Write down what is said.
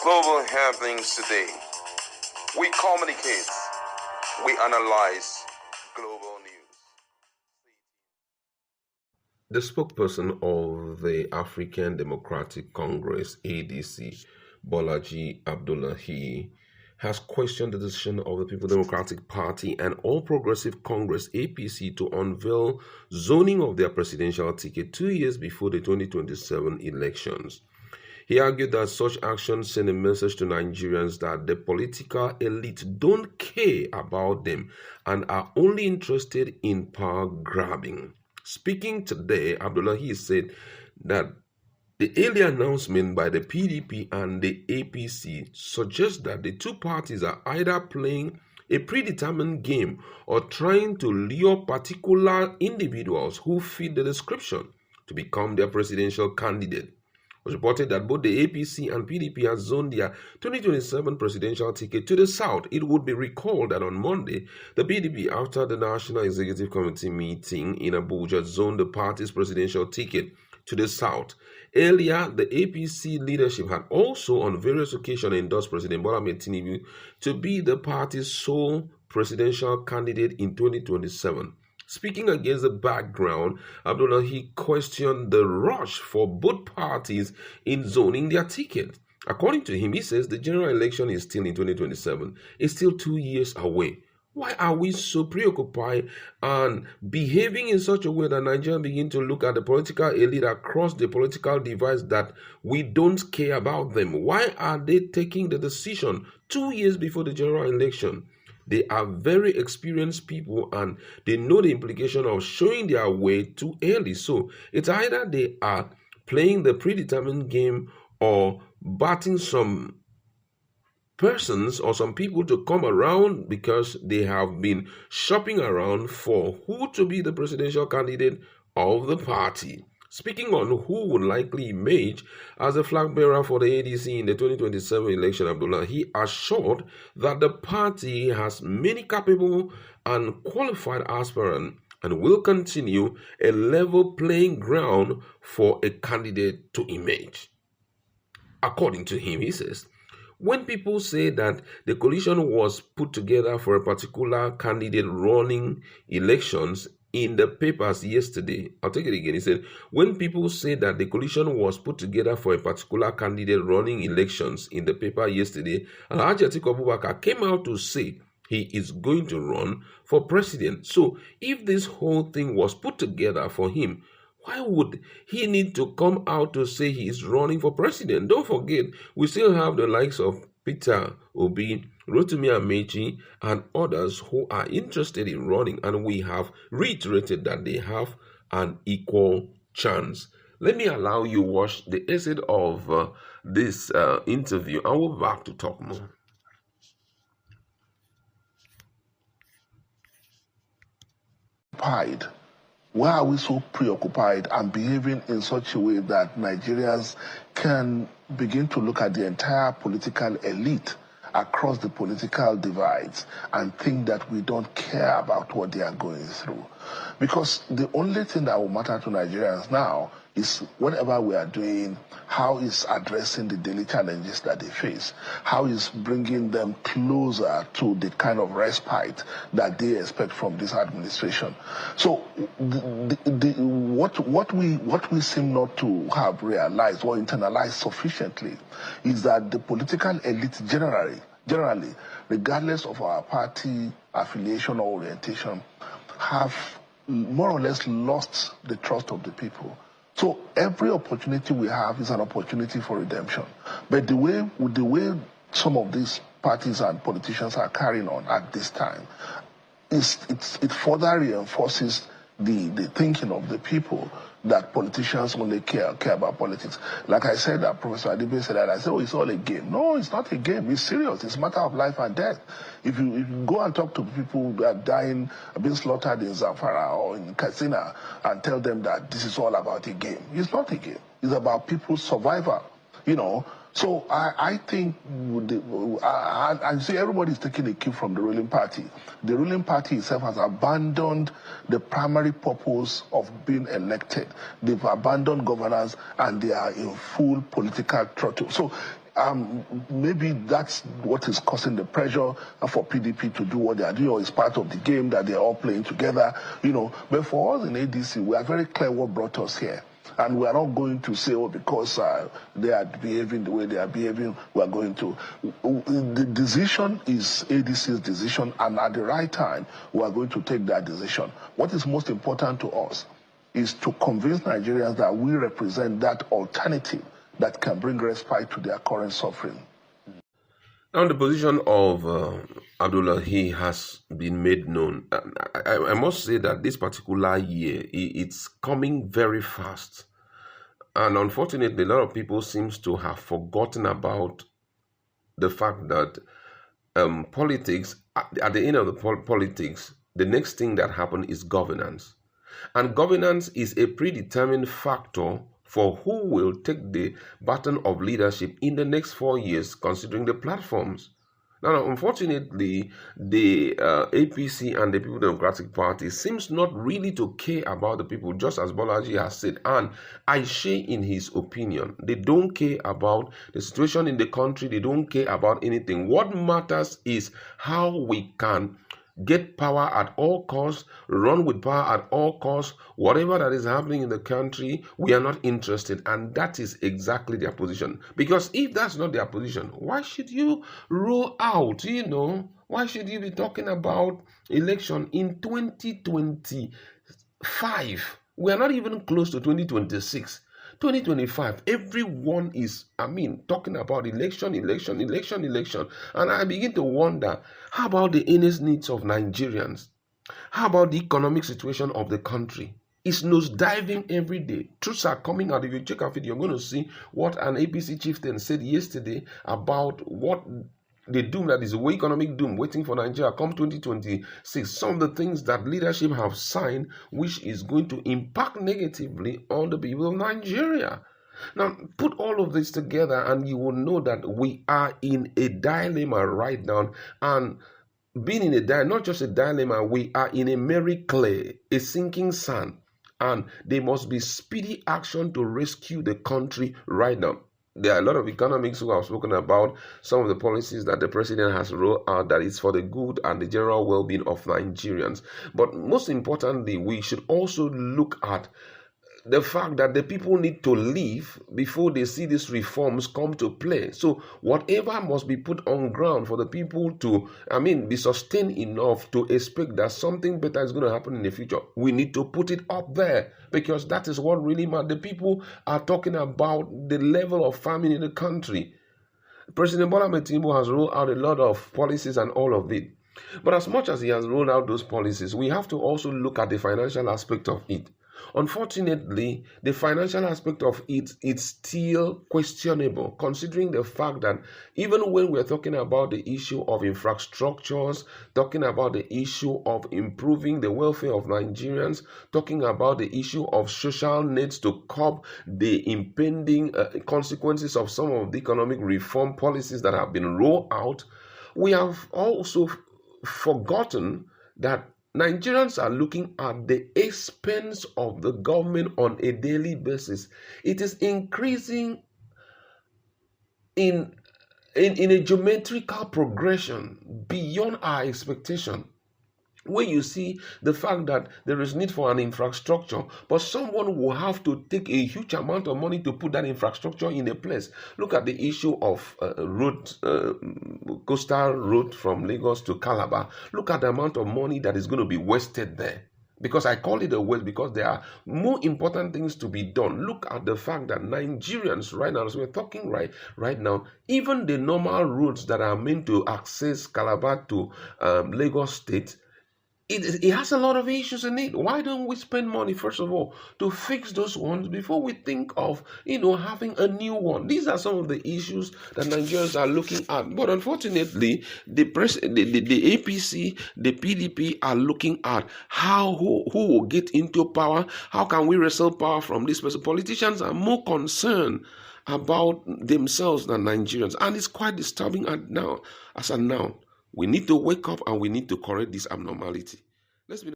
Global happenings today. We communicate. We analyze global news. The spokesperson of the African Democratic Congress, ADC, Bolaji Abdullahi, has questioned the decision of the People Democratic Party and All Progressive Congress, APC, to unveil zoning of their presidential ticket 2 years before the 2027 elections. He argued that such actions send a message to Nigerians that the political elite don't care about them and are only interested in power grabbing. Speaking today, Abdullahi said that the early announcement by the PDP and the APC suggests that the two parties are either playing a predetermined game or trying to lure particular individuals who fit the description to become their presidential candidate. It was reported that both the APC and PDP have zoned their 2027 presidential ticket to the south. It would be recalled that on Monday, the PDP, after the National Executive Committee meeting in Abuja, zoned the party's presidential ticket to the south. Earlier, the APC leadership had also on various occasions endorsed President Bola Ahmed Tinubu to be the party's sole presidential candidate in 2027. Speaking against the background, Abdullahi questioned the rush for both parties in zoning their ticket. According to him, he says the general election is still in 2027. It's still 2 years away. Why are we so preoccupied and behaving in such a way that Nigerians begin to look at the political elite across the political divide that we don't care about them? Why are they taking the decision 2 years before the general election? They are very experienced people and they know the implication of showing their way too early. So it's either they are playing the predetermined game or batting some persons or some people to come around because they have been shopping around for who to be the presidential candidate of the party. Speaking on who would likely emerge as the flag bearer for the ADC in the 2027 election, Abdullah, he assured that the party has many capable and qualified aspirants and will continue a level playing ground for a candidate to emerge. According to him, he says, when people say that the coalition was put together for a particular candidate running elections in the papers yesterday, I'll take it again. He said, when people say that the coalition was put together for a particular candidate running elections in the paper yesterday, Alhaji Atiku Abubakar came out to say he is going to run for president. So if this whole thing was put together for him, why would he need to come out to say he is running for president? Don't forget, we still have the likes of Peter Obi, Rotimi Amechi, and others who are interested in running, and we have reiterated that they have an equal chance. Let me allow you watch the exit of this interview, and we'll be back to talk more. Why are we so preoccupied and behaving in such a way that Nigerians can begin to look at the entire political elite across the political divides and think that we don't care about what they are going through? Because the only thing that will matter to Nigerians now is whatever we are doing, how is addressing the daily challenges that they face, how is bringing them closer to the kind of respite that they expect from this administration. So what we seem not to have realized or internalized sufficiently is that the political elite generally, regardless of our party affiliation or orientation, have more or less lost the trust of the people. So every opportunity we have is an opportunity for redemption. But the way some of these parties and politicians are carrying on at this time, it further reinforces the thinking of the people that politicians only care about politics. Like I said, that Professor Adibe said that, I said, oh, it's all a game. No, it's not a game. It's serious. It's a matter of life and death. If you go and talk to people that are dying, being slaughtered in Zamfara or in Katsina and tell them that this is all about a game, it's not a game. It's about people's survival, you know. So I think, I see everybody is taking a cue from the ruling party. The ruling party itself has abandoned the primary purpose of being elected. They've abandoned governance and they are in full political throttle. So maybe that's what is causing the pressure for PDP to do what they are doing, or it's part of the game that they're all playing together, But for us in ADC, we are very clear what brought us here. And we are not going to say, because they are behaving the way they are behaving, we are going to. The decision is ADC's decision, and at the right time, we are going to take that decision. What is most important to us is to convince Nigerians that we represent that alternative that can bring respite to their current suffering. Now, the position of Abdullahi has been made known. I must say that this particular year, it's coming very fast. And unfortunately, a lot of people seem to have forgotten about the fact that politics, at the end of the politics, the next thing that happens is governance. And governance is a predetermined factor for who will take the baton of leadership in the next 4 years, considering the platforms. Now, unfortunately, the APC and the People Democratic Party seems not really to care about the people, just as Bolaji has said, and I share in his opinion. They don't care about the situation in the country. They don't care about anything. What matters is how we can get power at all costs, run with power at all costs. Whatever that is happening in the country, we are not interested. And that is exactly their position. Because if that's not their position, why should you roll out, why should you be talking about election in 2025? We are not even close to 2026. 2025, everyone is, talking about election. And I begin to wonder, how about the innate needs of Nigerians? How about the economic situation of the country? It's nosediving every day. Truths are coming out. If you check our video, you're going to see what an APC chieftain said yesterday about what the doom that is way economic doom waiting for Nigeria come 2026. Some of the things that leadership have signed, which is going to impact negatively on the people of Nigeria. Now, put all of this together and you will know that we are in a dilemma right now. And being in a dilemma, not just a dilemma, we are in a merry clay, a sinking sand. And there must be speedy action to rescue the country right now. There are a lot of economics who have spoken about some of the policies that the president has rolled out that is for the good and the general well-being of Nigerians. But most importantly, we should also look at the fact that the people need to live before they see these reforms come to play. So whatever must be put on ground for the people to, be sustained enough to expect that something better is going to happen in the future, we need to put it up there, because that is what really matters. The people are talking about the level of famine in the country. President Bola Ahmed Tinubu has rolled out a lot of policies and all of it. But as much as he has rolled out those policies, we have to also look at the financial aspect of it. Unfortunately, the financial aspect of it is still questionable, considering the fact that even when we're talking about the issue of infrastructures, talking about the issue of improving the welfare of Nigerians, talking about the issue of social needs to curb the impending consequences of some of the economic reform policies that have been rolled out, we have also forgotten that Nigerians are looking at the expense of the government on a daily basis. It is increasing in a geometrical progression beyond our expectation. When you see the fact that there is need for an infrastructure, but someone will have to take a huge amount of money to put that infrastructure in a place. Look at the issue of coastal road from Lagos to Calabar. Look at the amount of money that is going to be wasted there. Because I call it a waste, because there are more important things to be done. Look at the fact that Nigerians right now, as we're talking right now, even the normal roads that are meant to access Calabar to Lagos State, it has a lot of issues in it. Why don't we spend money, first of all, to fix those ones before we think of, having a new one? These are some of the issues that Nigerians are looking at. But unfortunately, the APC, the PDP are looking at who will get into power. How can we wrestle power from this person? Politicians are more concerned about themselves than Nigerians. And it's quite disturbing as a now. We need to wake up and we need to correct this abnormality. Let's be